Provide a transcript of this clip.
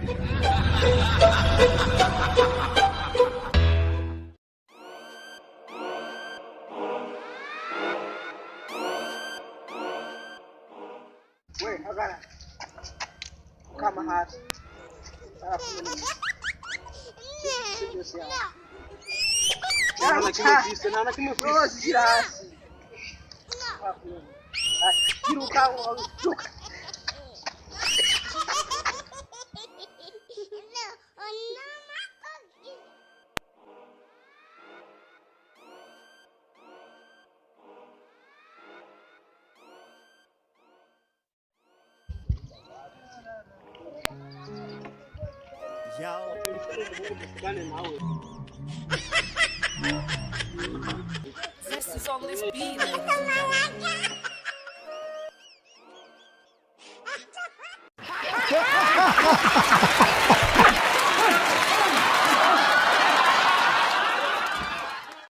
We, agora. Calma, rato. Não, que me disse, não, que me disse. Nossa, girasse. Tira o carro, This is on this beat, ladies and gentlemen.